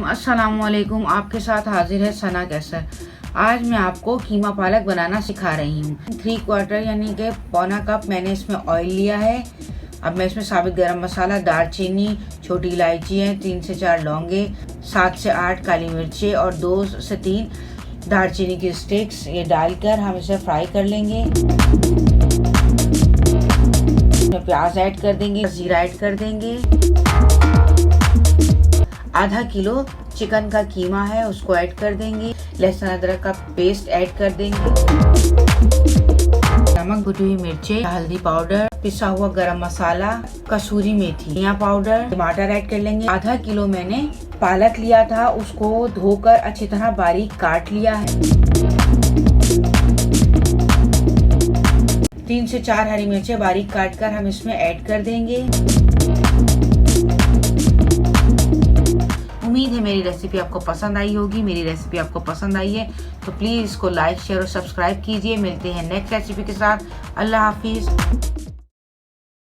अस्सलामुअलैकुम। आपके साथ हाजिर है सना कैसर। आज मैं आपको कीमा पालक बनाना सिखा रही हूँ। 3/4 यानी कि पौना कप मैंने इसमें ऑयल लिया है। अब मैं इसमें साबित गरम मसाला, दालचीनी, छोटी इलायची है, 3 से 4 लौंगे, 7 से 8 काली मिर्चें और 2 से 3 दालचीनी की स्टिक्स, ये डालकर हम इसे फ्राई कर लेंगे। प्याज ऐड कर देंगे, जीरा ऐड कर देंगे। आधा किलो चिकन का कीमा है उसको ऐड कर देंगे। लहसुन अदरक का पेस्ट ऐड कर देंगे। नमक, भुनी हुई मिर्चें, हल्दी पाउडर, पिसा हुआ गरम मसाला, कसूरी मेथी, धनिया पाउडर, टमाटर ऐड कर लेंगे। आधा किलो मैंने पालक लिया था, उसको धोकर अच्छी तरह बारीक काट लिया है। 3 से 4 हरी मिर्चें बारीक काटकर हम इसमें ऐड कर देंगे। उम्मीद है मेरी रेसिपी आपको पसंद आई होगी। मेरी रेसिपी आपको पसंद आई है तो प्लीज़ इसको लाइक, शेयर और सब्सक्राइब कीजिए। मिलते हैं नेक्स्ट रेसिपी के साथ। अल्लाह हाफिज़।